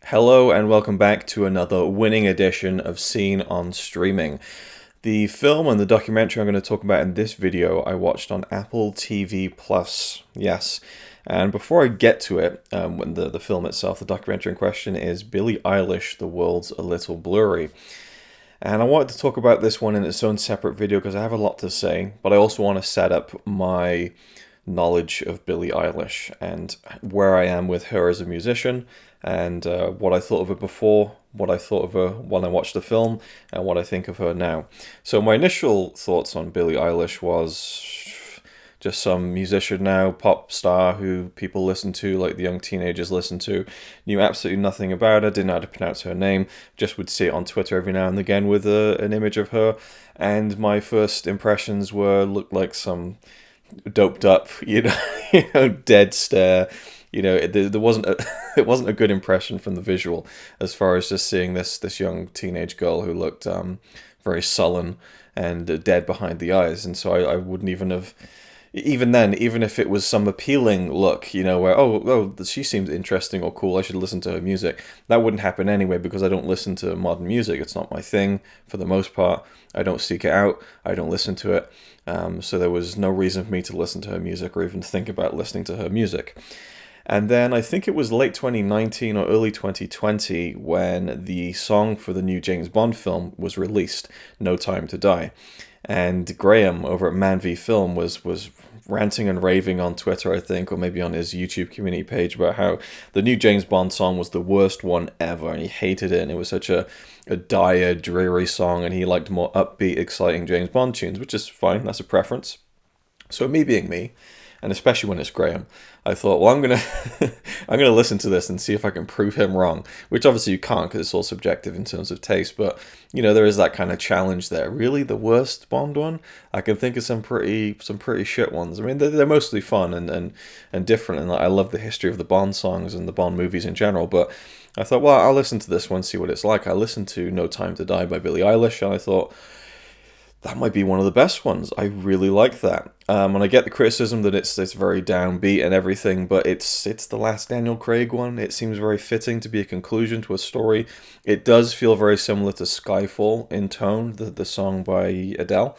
Hello and welcome back to another winning edition of Seen on Streaming. The film and the documentary I'm going to talk about in this video I watched on Apple TV Plus. Yes. And before I get to it, when the film itself, the documentary in question is Billie Eilish, The World's a Little Blurry. And I wanted to talk about this one in its own separate video because I have a lot to say, but I also want to set up my knowledge of Billie Eilish and where I am with her as a musician and what I thought of her before, what I thought of her when I watched the film, and what I think of her now. So my initial thoughts on Billie Eilish was just some musician now, pop star who people listen to, like the young teenagers listen to. Knew absolutely nothing about her, didn't know how to pronounce her name, just would see it on Twitter every now and again with an image of her. And my first impressions looked like some doped up, dead stare. There wasn't it wasn't a good impression from the visual as far as just seeing this young teenage girl who looked very sullen and dead behind the eyes. And so I wouldn't even have, even then, even if it was some appealing look, where, she seems interesting or cool, I should listen to her music, that wouldn't happen anyway because I don't listen to modern music. It's not my thing for the most part. I don't seek it out. I don't listen to it. So there was no reason for me to listen to her music or even think about listening to her music. And then I think it was late 2019 or early 2020 when the song for the new James Bond film was released, No Time to Die. And Graham over at Man v Film was ranting and raving on Twitter, I think, or maybe on his YouTube community page about how the new James Bond song was the worst one ever, and he hated it, and it was such a dire, dreary song, and he liked more upbeat, exciting James Bond tunes, which is fine, that's a preference. So me being me, and especially when it's Graham, I thought, well, I'm gonna listen to this and see if I can prove him wrong. Which obviously you can't because it's all subjective in terms of taste. But there is that kind of challenge there. Really, the worst Bond one? I can think of some pretty shit ones. I mean, they're mostly fun and different, and I love the history of the Bond songs and the Bond movies in general. But I thought, well, I'll listen to this one, see what it's like. I listened to No Time to Die by Billie Eilish, and I thought, that might be one of the best ones. I really like that. And I get the criticism that it's very downbeat and everything, but it's the last Daniel Craig one. It seems very fitting to be a conclusion to a story. It does feel very similar to Skyfall in tone, the song by Adele.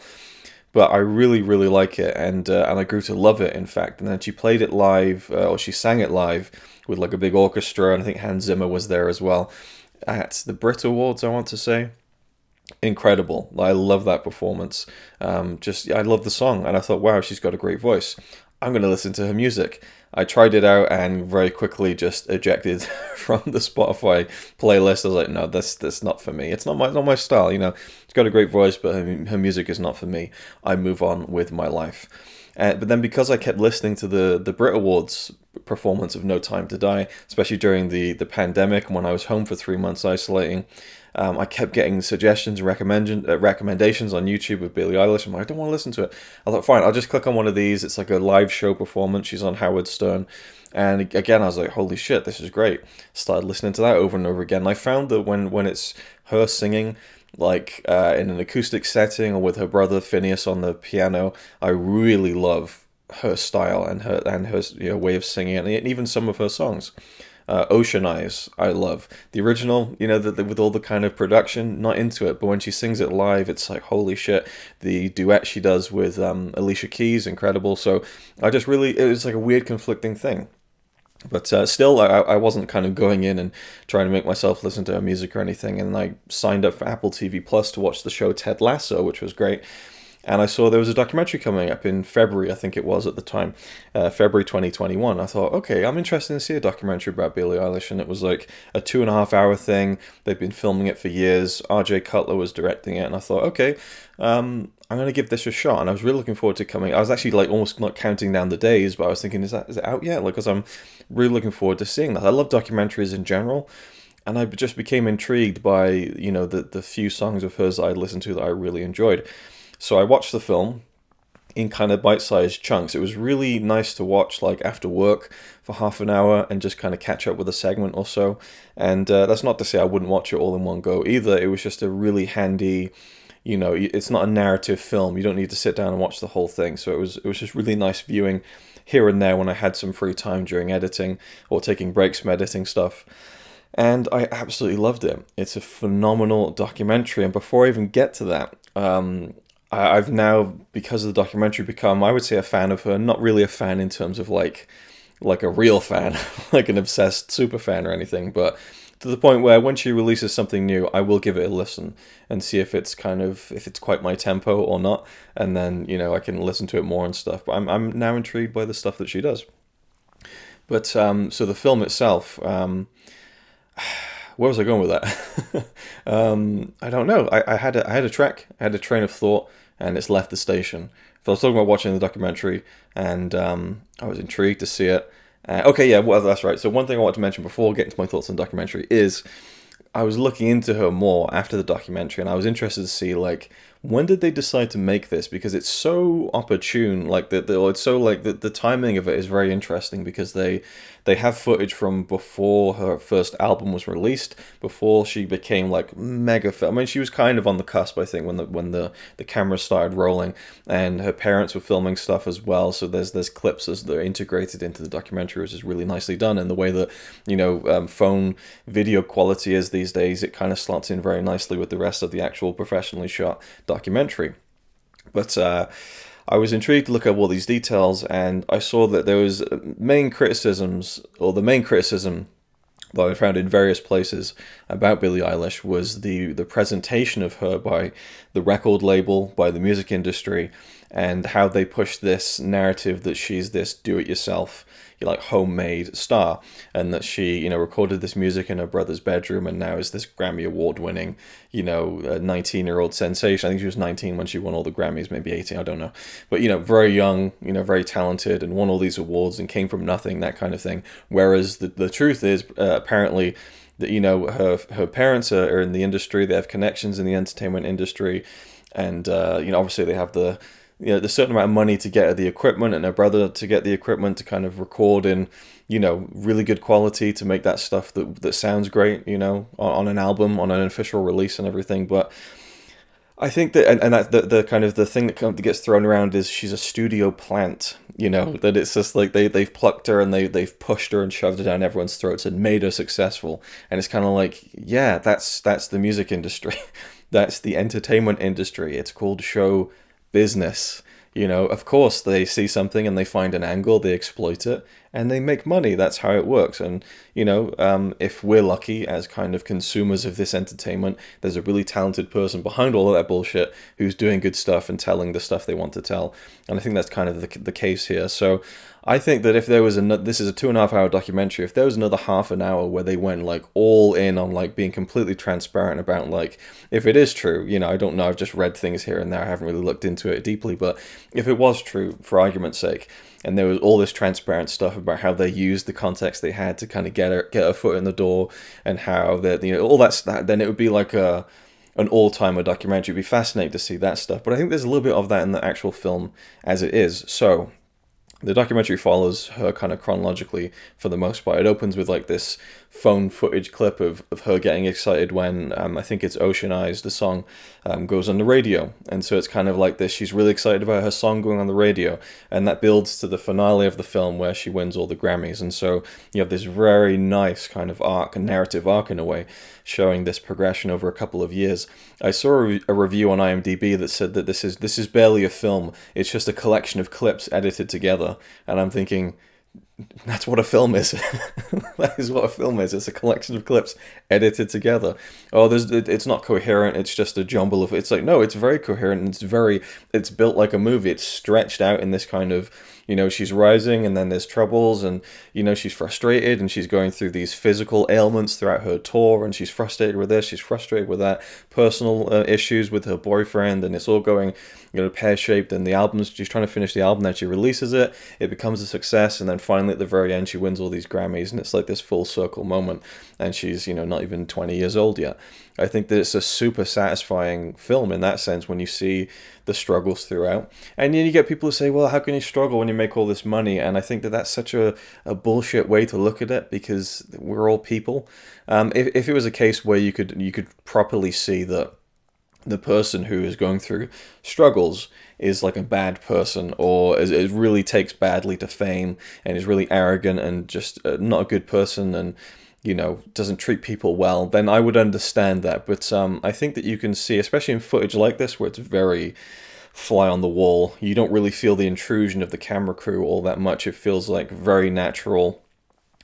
But I really, really like it, and I grew to love it, in fact. And then she played it live, or she sang it live with like a big orchestra, and I think Hans Zimmer was there as well at the Brit Awards, I want to say. Incredible. I love that performance. I love the song, and I thought, wow, she's got a great voice. I'm going to listen to her music. I tried it out and very quickly just ejected from the Spotify playlist. I was like, no, that's not for me. It's not my style. She's got a great voice, but her music is not for me. I move on with my life. But then because I kept listening to the Brit Awards performance of No Time to Die, especially during the pandemic when I was home for 3 months isolating, I kept getting suggestions and recommendations on YouTube with Billie Eilish. I'm like, I don't want to listen to it. I thought, fine, I'll just click on one of these. It's like a live show performance. She's on Howard Stern. And again, I was like, holy shit, this is great. Started listening to that over and over again. And I found that when it's her singing, like in an acoustic setting or with her brother Phineas on the piano, I really love her style and her way of singing, and even some of her songs. Ocean Eyes, I love. The original, with all the kind of production, not into it, but when she sings it live, it's like, holy shit. The duet she does with Alicia Keys, incredible. So it was like a weird conflicting thing. But still, I wasn't kind of going in and trying to make myself listen to her music or anything, and I signed up for Apple TV Plus to watch the show Ted Lasso, which was great. And I saw there was a documentary coming up in February, I think it was at the time, February 2021. I thought, okay, I'm interested to see a documentary about Billie Eilish, and it was like a 2.5 hour thing. They've been filming it for years. RJ Cutler was directing it, and I thought, okay, I'm going to give this a shot. And I was really looking forward to coming. I was actually like almost not counting down the days, but I was thinking, is it out yet? Like, because I'm really looking forward to seeing that. I love documentaries in general. And I just became intrigued by, the few songs of hers that I listened to that I really enjoyed. So I watched the film in kind of bite-sized chunks. It was really nice to watch like after work for half an hour and just kind of catch up with a segment or so. And that's not to say I wouldn't watch it all in one go either. It was just a really handy, it's not a narrative film. You don't need to sit down and watch the whole thing. So it was just really nice viewing here and there when I had some free time during editing or taking breaks from editing stuff. And I absolutely loved it. It's a phenomenal documentary. And before I even get to that, I've now, because of the documentary, become, I would say, a fan of her. Not really a fan in terms of like a real fan, like an obsessed super fan or anything, but to the point where when she releases something new, I will give it a listen and see if it's if it's quite my tempo or not, and then I can listen to it more and stuff. But I'm now intrigued by the stuff that she does. But so the film itself, where was I going with that? I don't know. I had a track, I had a train of thought, and it's left the station. So I was talking about watching the documentary, and I was intrigued to see it. Okay, yeah, well, that's right. So one thing I want to mention before getting to my thoughts on the documentary is I was looking into her more after the documentary, and I was interested to see when did they decide to make this, because it's so opportune. It's so the timing of it is very interesting, because they have footage from before her first album was released, before she became mega. I mean, she was kind of on the cusp, I think, when the camera started rolling, and her parents were filming stuff as well. So there's clips as they're integrated into the documentary, which is really nicely done, and the way that phone video quality is these days, it kind of slots in very nicely with the rest of the actual professionally shot documentary. But I was intrigued to look at all these details, and I saw that there was the main criticism that I found in various places about Billie Eilish was the presentation of her by the record label, by the music industry, and how they push this narrative that she's this do-it-yourself, homemade star, and that she, recorded this music in her brother's bedroom and now is this Grammy award-winning, 19-year-old sensation. I think she was 19 when she won all the Grammys, maybe 18, I don't know. But, very young, very talented, and won all these awards and came from nothing, that kind of thing. Whereas the truth is, apparently, that, her parents are in the industry, they have connections in the entertainment industry, and, obviously they have the certain amount of money to get the equipment, and her brother to get the equipment to kind of record in, really good quality, to make that stuff that sounds great, on an album, on an official release and everything. But I think that, and that the kind of the thing that gets thrown around is she's a studio plant, that it's just they've plucked her and they've pushed her and shoved her down everyone's throats and made her successful. And it's kind of yeah, that's the music industry. That's the entertainment industry. It's called show business. Of course they see something and they find an angle, they exploit it, and they make money. That's how it works. And if we're lucky as kind of consumers of this entertainment, there's a really talented person behind all of that bullshit who's doing good stuff and telling the stuff they want to tell. And I think that's kind of the case here. So I think that if there was this is a 2.5 hour documentary, if there was another half an hour where they went all in on being completely transparent about if it is true, I don't know, I've just read things here and there, I haven't really looked into it deeply, but if it was true, for argument's sake, and there was all this transparent stuff about how they used the context they had to kind of get her foot in the door, and how that all that, then it would be an all-timer documentary. It'd be fascinating to see that stuff. But I think there's a little bit of that in the actual film as it is. So the documentary follows her kind of chronologically for the most part. It opens with this phone footage clip of her getting excited when I think it's Ocean Eyes, the song, goes on the radio. And so it's kind of this, she's really excited about her song going on the radio, and that builds to the finale of the film where she wins all the Grammys. And so you have this very nice kind of arc, a narrative arc in a way, showing this progression over a couple of years. I saw a review on IMDb that said that this is barely a film, it's just a collection of clips edited together. And I'm thinking, that's what a film is. That is what a film is. It's a collection of clips edited together. Oh, it's not coherent. It's just a jumble of. It's no, it's very coherent. And it's built like a movie. It's stretched out in this kind of, she's rising and then there's troubles, and she's frustrated and she's going through these physical ailments throughout her tour, and she's frustrated with this, she's frustrated with that, personal issues with her boyfriend, and it's all going pear-shaped. And the album's, she's trying to finish the album, then she releases it, it becomes a success, and then finally at the very end she wins all these Grammys, and it's this full circle moment, and she's not even 20 years old yet. I think that it's a super satisfying film in that sense when you see the struggles throughout. And then you get people who say, well, how can you struggle when you make all this money? And I think that that's such a bullshit way to look at it, because we're all people. If it was a case where you could properly see that the person who is going through struggles is a bad person, or it really takes badly to fame and is really arrogant and just not a good person, and doesn't treat people well, then I would understand that. But I think that you can see, especially in footage like this, where it's very fly on the wall, you don't really feel the intrusion of the camera crew all that much. It feels like very natural,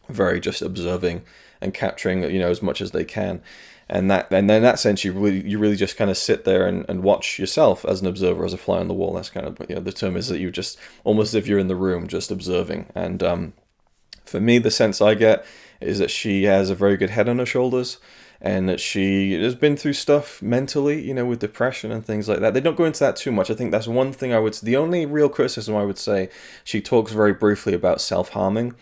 very just observing and capturing, as much as they can. And then in that sense, you really just kind of sit there and watch yourself as an observer, as a fly on the wall. That's kind of, the term is that you just, almost as if you're in the room, just observing. And for me, the sense I get is that she has a very good head on her shoulders, and that she has been through stuff mentally, with depression and things like that. They don't go into that too much. I think that's one thing the only real criticism I would say, she talks very briefly about self-harming.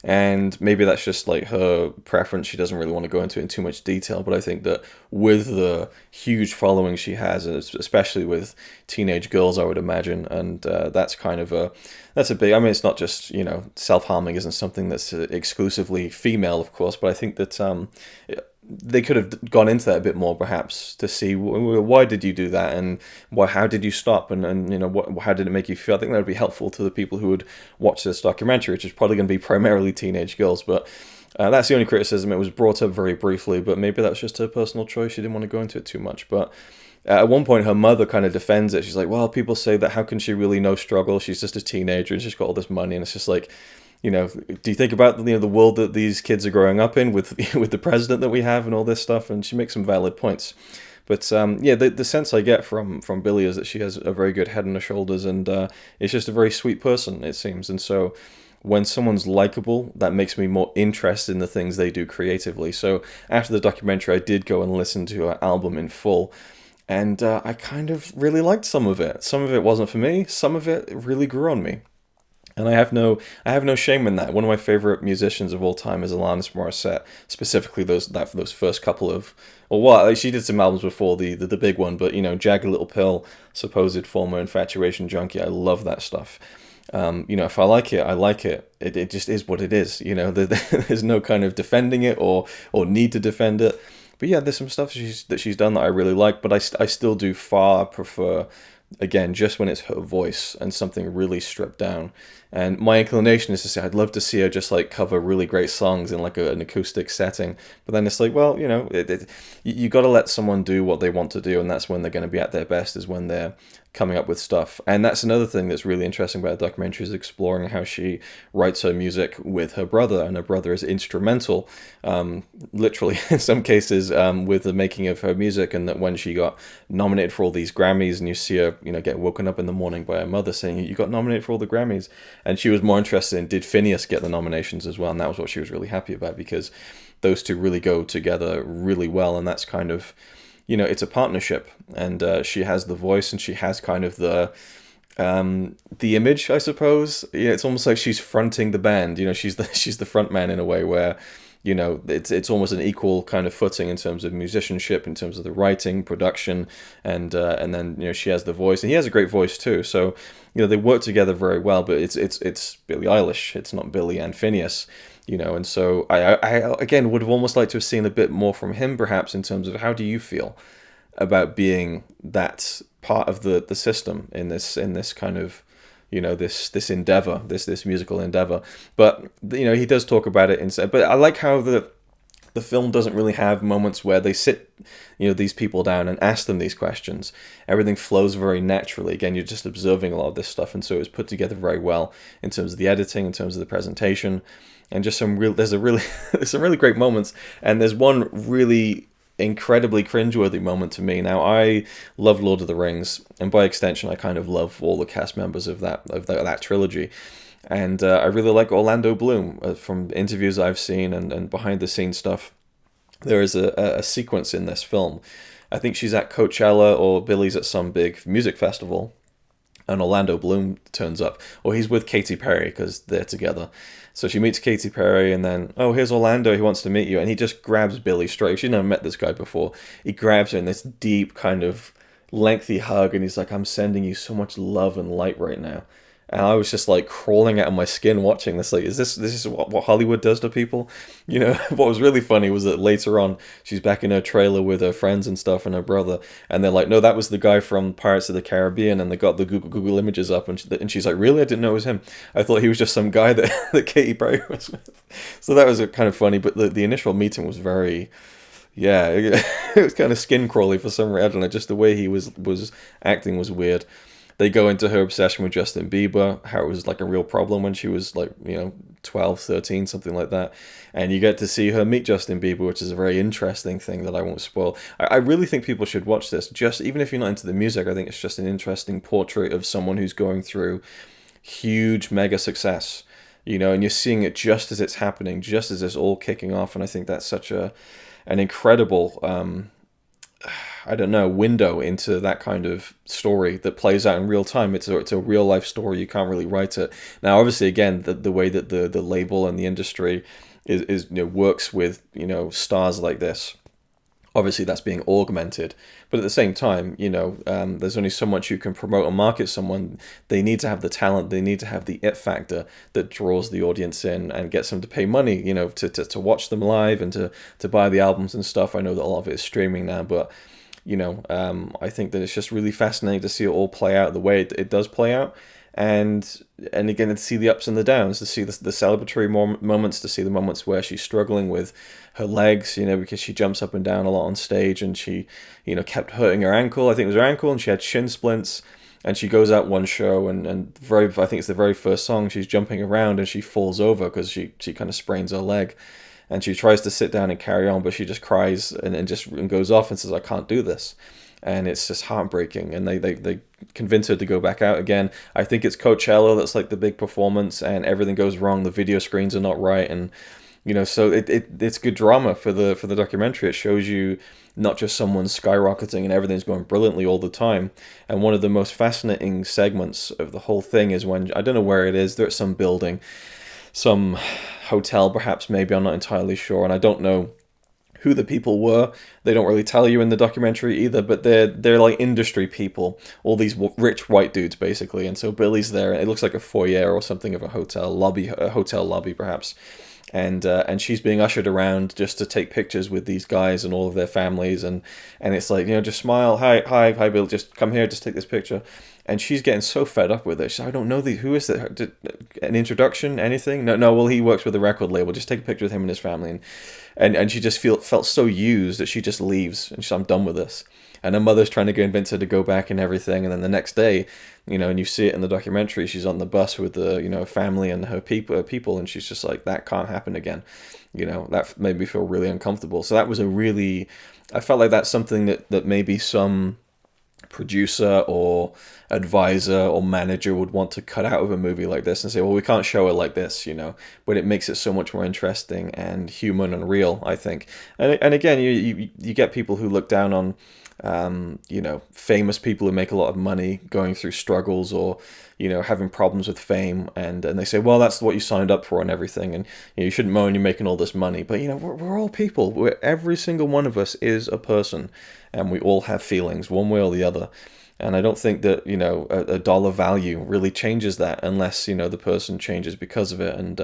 And maybe that's just like her preference. She doesn't really want to go into it in too much detail. But I think that with the huge following she has, and especially with teenage girls, I would imagine, and that's a big. I mean, it's not just, self-harming isn't something that's exclusively female, of course. But I think that they could have gone into that a bit more, perhaps, to see why did you do that, and how did you stop, and how did it make you feel. I think that would be helpful to the people who would watch this documentary, which is probably going to be primarily teenage girls. But that's the only criticism. It was brought up very briefly, but maybe that was just her personal choice. She didn't want to go into it too much. But at one point, her mother kind of defends it. She's like, well, people say that, how can she really know struggle? She's just a teenager and she's got all this money. And it's just like, do you think about the world that these kids are growing up in with with the president that we have and all this stuff? And she makes some valid points. But the sense I get from Billie is that she has a very good head on her shoulders, and is just a very sweet person, it seems. And so when someone's likable, that makes me more interested in the things they do creatively. So after the documentary, I did go and listen to her album in full. And I kind of really liked some of it. Some of it wasn't for me. Some of it really grew on me. And I have no shame in that. One of my favorite musicians of all time is Alanis Morissette, specifically those first couple of, she did some albums before the big one, but Jagged Little Pill, Supposed Former Infatuation Junkie, I love that stuff. If I like it, I like it. It just is what it is. There's no kind of defending it or need to defend it. But yeah, there's some stuff that she's done that I really like, but I still do far prefer, again, just when it's her voice and something really stripped down. And my inclination is to say I'd love to see her just like cover really great songs in like an acoustic setting. But then it's like, well, you got to let someone do what they want to do, and that's when they're going to be at their best, is when they're coming up with stuff. And that's another thing that's really interesting about the documentary, is exploring how she writes her music with her brother, and her brother is instrumental, literally in some cases, with the making of her music. And that when she got nominated for all these Grammys, and you see her, get woken up in the morning by her mother saying, you got nominated for all the Grammys. And she was more interested in, did Phineas get the nominations as well? And that was what she was really happy about, because those two really go together really well. And that's kind of, it's a partnership, and she has the voice, and she has kind of the image, I suppose. It's almost like she's fronting the band. She's the front man in a way, where it's almost an equal kind of footing in terms of musicianship, in terms of the writing, production, and then she has the voice, and he has a great voice too. So they work together very well. But it's Billie Eilish. It's not Billie and Phineas. And so I again would have almost liked to have seen a bit more from him, perhaps, in terms of how do you feel about being that part of the system in this kind of this endeavor, this musical endeavor. But he does talk about it instead. But I like how the film doesn't really have moments where they sit these people down and ask them these questions. Everything flows very naturally. Again, you're just observing a lot of this stuff, and so it was put together very well in terms of the editing, in terms of the presentation. And just there's some really great moments, and there's one really incredibly cringeworthy moment to me. Now, I love Lord of the Rings, and by extension, I kind of love all the cast members of that trilogy. And I really like Orlando Bloom. From interviews I've seen and behind the scenes stuff, there is a sequence in this film. I think she's at Coachella, or Billie's at some big music festival, and Orlando Bloom turns up, or he's with Katy Perry because they're together. So she meets Katy Perry, and then, here's Orlando, he wants to meet you. And he just grabs Billie straight. She's never met this guy before. He grabs her in this deep kind of lengthy hug, and he's like, I'm sending you so much love and light right now. And I was just like crawling out of my skin watching this. Like, is this what Hollywood does to people? You know, what was really funny was that later on, she's back in her trailer with her friends and stuff and her brother, and they're like, no, that was the guy from Pirates of the Caribbean, and they got the Google images up, and she's like, really? I didn't know it was him. I thought he was just some guy that that Katy Perry was with. So that was kind of funny. But the initial meeting was very. Yeah, it was kind of skin crawly for some reason. I don't know, just the way he was acting was weird. They go into her obsession with Justin Bieber, how it was like a real problem when she was like, 12, 13, something like that. And you get to see her meet Justin Bieber, which is a very interesting thing that I won't spoil. I really think people should watch this, just even if you're not into the music. I think it's just an interesting portrait of someone who's going through huge, mega success. And you're seeing it just as it's happening, just as it's all kicking off. And I think that's such an incredible I don't know, window into that kind of story that plays out in real time. It's a real life story. You can't really write it. Now, obviously, again, the way that the label and the industry is works with stars like this. Obviously, that's being augmented, but at the same time, there's only so much you can promote and market someone. They need to have the talent. They need to have the it factor that draws the audience in and gets them to pay money, to watch them live and to buy the albums and stuff. I know that a lot of it is streaming now, but I think that it's just really fascinating to see it all play out the way it does play out. And again, to see the ups and the downs, to see the celebratory moments, to see the moments where she's struggling with her legs, because she jumps up and down a lot on stage, and she, kept hurting her ankle. I think it was her ankle, and she had shin splints. And she goes out one show, and I think it's the very first song, she's jumping around and she falls over because she kind of sprains her leg. And she tries to sit down and carry on, but she just cries and goes off and says, I can't do this. And it's just heartbreaking. And they convince her to go back out again. I think it's Coachella that's like the big performance, and everything goes wrong. The video screens are not right. And, so it's good drama for the documentary. It shows you not just someone skyrocketing and everything's going brilliantly all the time. And one of the most fascinating segments of the whole thing is when, I don't know where it is, they're at some building, some hotel perhaps, maybe, I'm not entirely sure, and I don't know who the people were. They don't really tell you in the documentary either, but they're like industry people, all these rich white dudes basically. And so Billie's there, and it looks like a foyer or something of a hotel lobby perhaps, and she's being ushered around just to take pictures with these guys and all of their families, and it's like, just smile, hi Bill, just come here, just take this picture. And she's getting so fed up with it. She's like, I don't know who is that? An introduction, anything? No. Well, he works with a record label. Just take a picture with him and his family. And she just felt so used that she just leaves. And she's like, I'm done with this. And her mother's trying to convince her to go back and everything. And then the next day, and you see it in the documentary, she's on the bus with the family and her people, and she's just like, that can't happen again. That made me feel really uncomfortable. So that was I felt like that's something that maybe some producer or advisor or manager would want to cut out of a movie like this and say, well, we can't show it like this, but it makes it so much more interesting and human and real, I think. And again, you get people who look down on famous people who make a lot of money going through struggles or having problems with fame, and they say, well, that's what you signed up for and everything, and you shouldn't moan you're making all this money. But we're all people. Every single one of us is a person, and we all have feelings one way or the other. And I don't think that a dollar value really changes that unless the person changes because of it. And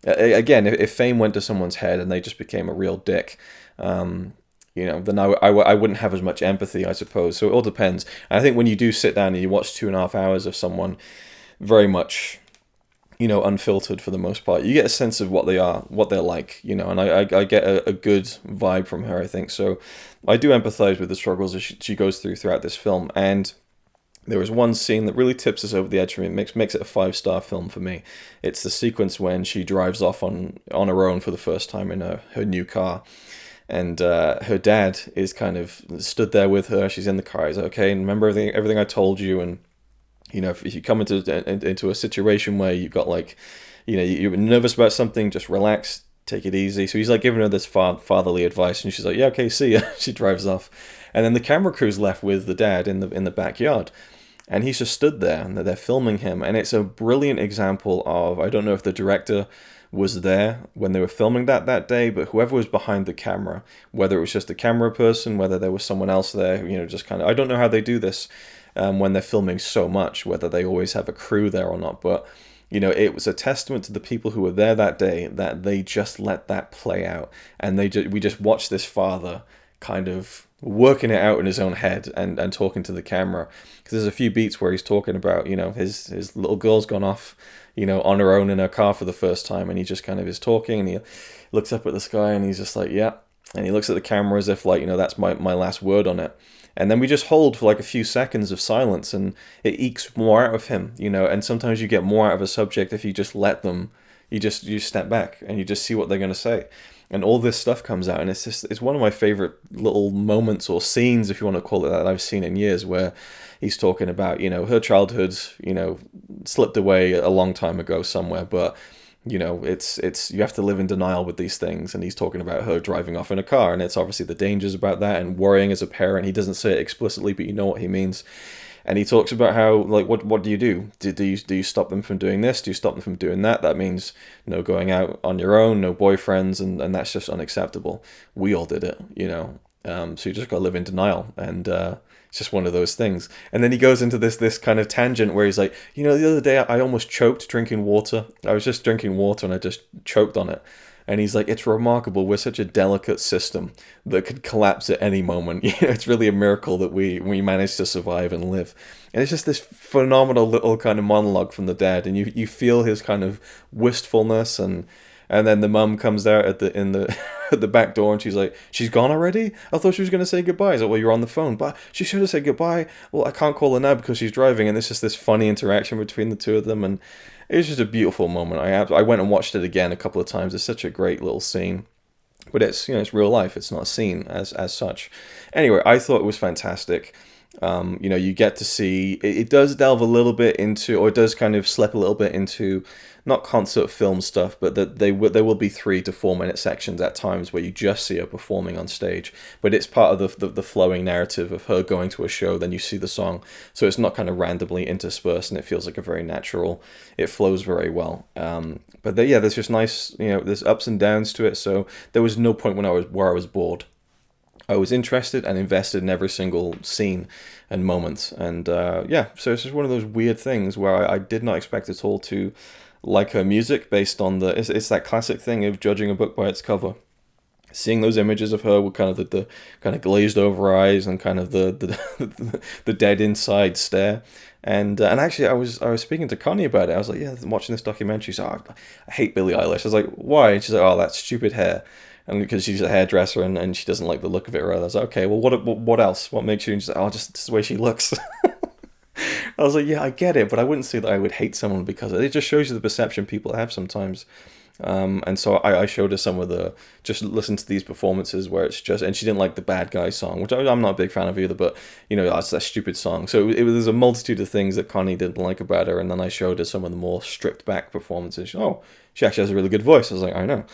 again, if fame went to someone's head and they just became a real dick, then I wouldn't have as much empathy, I suppose. So it all depends. And I think when you do sit down and you watch 2.5 hours of someone very much, unfiltered for the most part, you get a sense of what they are, what they're like, and I get a good vibe from her, I think. So I do empathize with the struggles that she goes throughout this film. And there was one scene that really tips us over the edge for me. It makes it a 5-star film for me. It's the sequence when she drives off on her own for the first time in her new car. And her dad is kind of stood there with her. She's in the car. He's like, okay, and remember everything I told you. And if you come into a situation where you've got you're nervous about something, just relax, take it easy. So he's like giving her this fatherly advice, and she's like, yeah, okay, see ya. She drives off, and then the camera crew's left with the dad in the backyard. And he's just stood there, and they're filming him. And it's a brilliant example of, I don't know if the director was there when they were filming that day, but whoever was behind the camera, whether it was just a camera person, whether there was someone else there, just kind of, I don't know how they do this. when they're filming so much, whether they always have a crew there or not. But you know, it was a testament to the people who were there that day that they just let that play out, and we just watched this father kind of working it out in his own head and talking to the camera, because there's a few beats where he's talking about, you know, his little girl's gone off, you know, on her own in her car for the first time, and he just kind of is talking, and he looks up at the sky and he's just like, yeah, and he looks at the camera as if like, you know, that's my last word on it. And then we just hold for like a few seconds of silence, and it ekes more out of him, you know. And sometimes you get more out of a subject if you just let them, you step back and you just see what they're going to say. And all this stuff comes out, and it's one of my favorite little moments or scenes, if you want to call it that, I've seen in years, where he's talking about, you know, her childhood, you know, slipped away a long time ago somewhere, but you know, it's you have to live in denial with these things. And he's talking about her driving off in a car, and it's obviously the dangers about that and worrying as a parent. He doesn't say it explicitly, but you know what he means. And he talks about how, like, what do you do? Do you stop them from doing this? Do you stop them from doing that? That means no going out on your own, no boyfriends, and that's just unacceptable. We all did it, you know. So you just got to live in denial, and it's just one of those things. And then he goes into this kind of tangent where he's like, you know, the other day I almost choked drinking water. I was just drinking water and I just choked on it. And he's like, it's remarkable. We're such a delicate system that could collapse at any moment. You know, it's really a miracle that we managed to survive and live. And it's just this phenomenal little kind of monologue from the dad, and you feel his kind of wistfulness, and then the mum comes out at the at the back door, and she's like, she's gone already? I thought she was going to say goodbye. He's like, well, you're on the phone. But she should have said goodbye. Well, I can't call her now because she's driving. And it's just this funny interaction between the two of them, and it was just a beautiful moment. I went and watched it again a couple of times. It's such a great little scene. But it's, you know, it's real life. It's not a scene as such. Anyway, I thought it was fantastic. You know, you get to see, it does delve a little bit into, or it does kind of slip a little bit into, not concert film stuff, but that there will be 3 to 4 minute sections at times where you just see her performing on stage. But it's part of the flowing narrative of her going to a show, then you see the song. So it's not kind of randomly interspersed, and it feels like a very natural, it flows very well. But yeah, there's just nice, you know, there's ups and downs to it. So there was no point where I was bored. I was interested and invested in every single scene and moment. And yeah, so it's just one of those weird things where I did not expect at all to like her music based on it's that classic thing of judging a book by its cover. Seeing those images of her with kind of the kind of glazed over eyes and kind of the dead inside stare. And actually, I was speaking to Connie about it. I was like, yeah, I'm watching this documentary. So I hate Billie Eilish. I was like, why? And she's like, oh, that stupid hair. And because she's a hairdresser and she doesn't like the look of it, or I was like, okay, well, what else? What makes you? And she's like, oh, just the way she looks. I was like, yeah, I get it, but I wouldn't say that I would hate someone because it just shows you the perception people have sometimes. And so I showed her some of just listen to these performances where it's just, and she didn't like the Bad Guy song, which I'm not a big fan of either, but you know, that's that stupid song. So there's a multitude of things that Connie didn't like about her, and then I showed her some of the more stripped back performances. She actually has a really good voice. I was like, I know.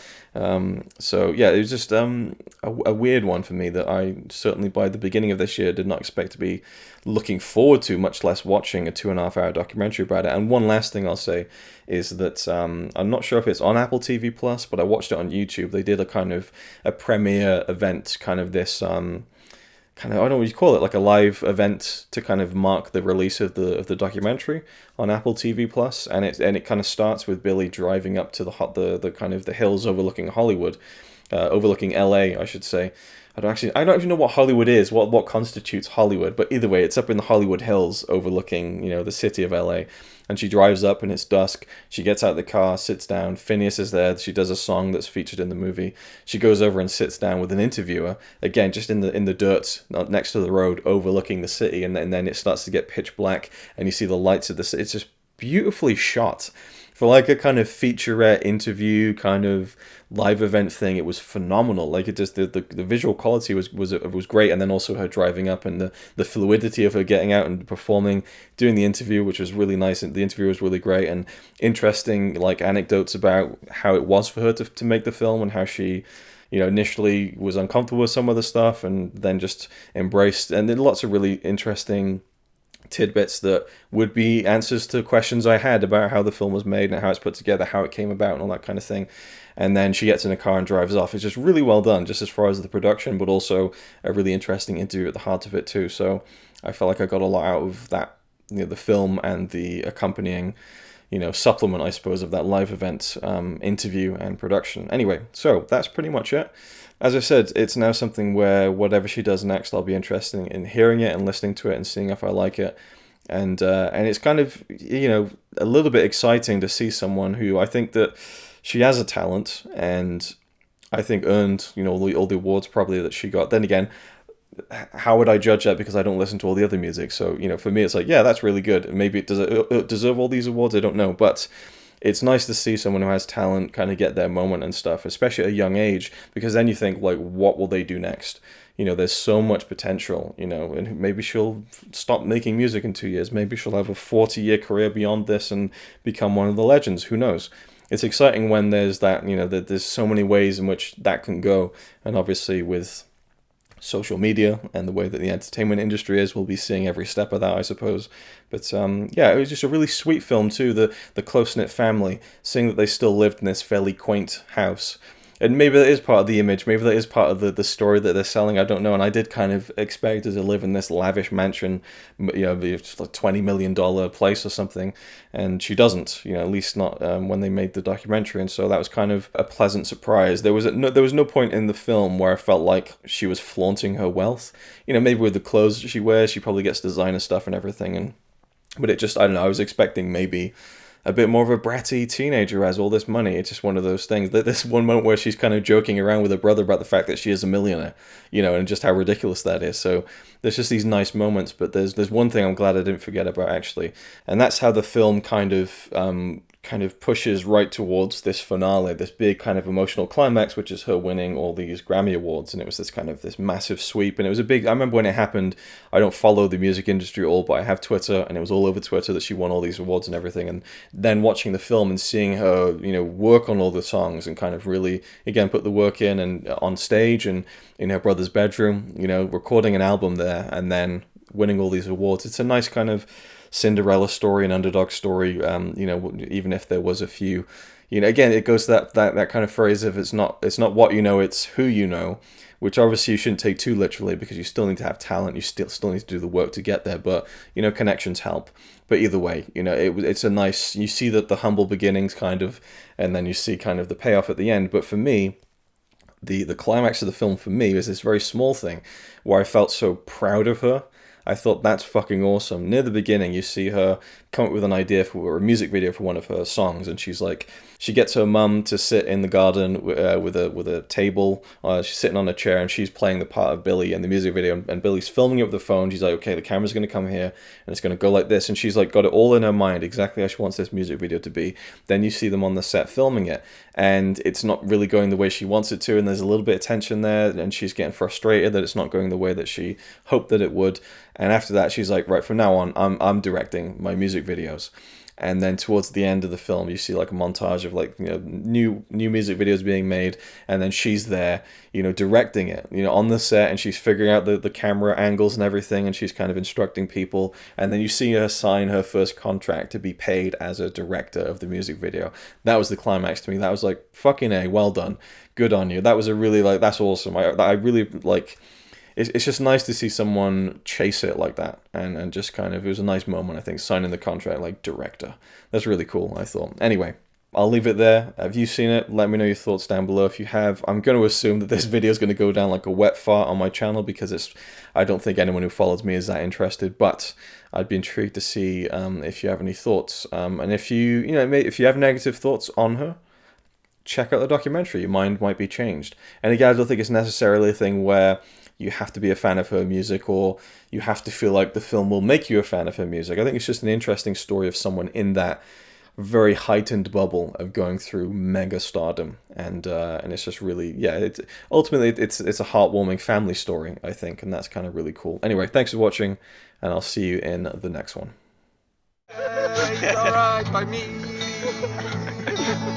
So yeah, it was just a weird one for me that I certainly by the beginning of this year did not expect to be looking forward to, much less watching a 2.5 hour documentary about it. And one last thing I'll say is that I'm not sure if it's on Apple TV Plus, but I watched it on YouTube. They did a kind of a premiere event, kind of this kind of, I don't know what you call it, like a live event to kind of mark the release of the documentary on Apple TV Plus, and it kind of starts with Billie driving up to the kind of the hills overlooking Hollywood, overlooking LA, I should say. I don't even know what Hollywood is, what constitutes Hollywood, but either way, it's up in the Hollywood Hills overlooking, you know, the city of LA. And she drives up and it's dusk. She gets out of the car, sits down. Phineas is there. She does a song that's featured in the movie. She goes over and sits down with an interviewer, again, just in the dirt next to the road overlooking the city. And then it starts to get pitch black and you see the lights of the city. It's just beautifully shot. For like a kind of featurette interview kind of live event thing, it was phenomenal. Like it just the visual quality was great, and then also her driving up and the fluidity of her getting out and performing, doing the interview, which was really nice. And the interview was really great and interesting, like anecdotes about how it was for her to make the film and how she, you know, initially was uncomfortable with some of the stuff and then just embraced, and then lots of really interesting tidbits that would be answers to questions I had about how the film was made and how it's put together, how it came about and all that kind of thing. and then she gets in a car and drives off. It's just really well done, just as far as the production, but also a really interesting interview at the heart of it too. So I felt like I got a lot out of that, the film and the accompanying, supplement, I suppose, of that live event interview and production. Anyway, so that's pretty much it. As I said, it's now something where whatever she does next, I'll be interested in hearing it and listening to it and seeing if I like it. And it's kind of, a little bit exciting to see someone who I think that she has a talent and I think earned, all the awards probably that she got. Then again, how would I judge that because I don't listen to all the other music? So, for me, it's like, yeah, that's really good. Maybe does it deserve all these awards? I don't know. But it's nice to see someone who has talent kind of get their moment and stuff, especially at a young age, because then you think, like, what will they do next? There's so much potential, and maybe she'll stop making music in 2 years. Maybe she'll have a 40-year career beyond this and become one of the legends. Who knows? It's exciting when there's that, that there's so many ways in which that can go. And obviously with social media and the way that the entertainment industry is, we'll be seeing every step of that, I suppose. But yeah, it was just a really sweet film too, the close-knit family, seeing that they still lived in this fairly quaint house. And maybe that is part of the image, maybe that is part of the story that they're selling, I don't know. And I did kind of expect her to live in this lavish mansion, it's like $20 million place or something, and she doesn't, at least not when they made the documentary. And so that was kind of a pleasant surprise. There was no point in the film where I felt like she was flaunting her wealth. Maybe with the clothes that she wears, she probably gets designer stuff and everything, but it just, I don't know, I was expecting maybe a bit more of a bratty teenager who has all this money. It's just one of those things. There's one moment where she's kind of joking around with her brother about the fact that she is a millionaire, and just how ridiculous that is. So there's just these nice moments, but there's one thing I'm glad I didn't forget about, actually, and that's how the film kind of pushes right towards this finale, this big kind of emotional climax, which is her winning all these Grammy Awards. And it was this massive sweep. And it was a big, I remember when it happened, I don't follow the music industry at all, but I have Twitter, and it was all over Twitter that she won all these awards and everything. And then watching the film and seeing her, work on all the songs and kind of really, again, put the work in and on stage and in her brother's bedroom, recording an album there and then winning all these awards. It's a nice kind of Cinderella story, an underdog story, even if there was a few, again, it goes to that kind of phrase of it's not what you know, it's who you know, which obviously you shouldn't take too literally because you still need to have talent, you still need to do the work to get there, but, connections help. But either way, it's a nice, you see that the humble beginnings kind of, and then you see kind of the payoff at the end. But for me, the climax of the film for me was this very small thing where I felt so proud of her. I thought that's fucking awesome. Near the beginning, you see her come up with an idea for a music video for one of her songs, and she's like, she gets her mum to sit in the garden with a table. She's sitting on a chair, and she's playing the part of Billie in the music video, and Billie's filming it with the phone. She's like, okay, the camera's going to come here, and it's going to go like this, and she's like got it all in her mind, exactly how she wants this music video to be. Then you see them on the set filming it, and it's not really going the way she wants it to, and there's a little bit of tension there, and she's getting frustrated that it's not going the way that she hoped that it would. And after that, she's like, right, from now on, I'm directing my music videos. And then towards the end of the film, you see like a montage of like, new music videos being made, and then she's there, directing it, on the set, and she's figuring out the camera angles and everything, and she's kind of instructing people. And then you see her sign her first contract to be paid as a director of the music video. That was the climax to me. That was like, fucking A, well done, good on you. That was a really, like, that's awesome. I really like. It's just nice to see someone chase it like that, and just kind of, it was a nice moment, I think, signing the contract like director. That's really cool, I thought. Anyway, I'll leave it there. Have you seen it? Let me know your thoughts down below if you have. I'm going to assume that this video is going to go down like a wet fart on my channel because I don't think anyone who follows me is that interested, but I'd be intrigued to see if you have any thoughts. And if if you have negative thoughts on her, check out the documentary. Your mind might be changed. And again, I don't think it's necessarily a thing where you have to be a fan of her music or you have to feel like the film will make you a fan of her music. I think it's just an interesting story of someone in that very heightened bubble of going through mega stardom, and it's just really, yeah, ultimately it's a heartwarming family story, I think, and that's kind of really cool. Anyway, thanks for watching, and I'll see you in the next one. It's alright by me.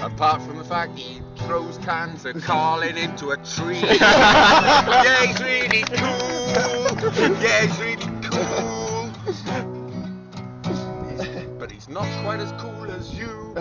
Apart from the fact he throws cans of Carlin into a tree. Yeah, he's really cool. Yeah, he's really cool. But he's not quite as cool as you.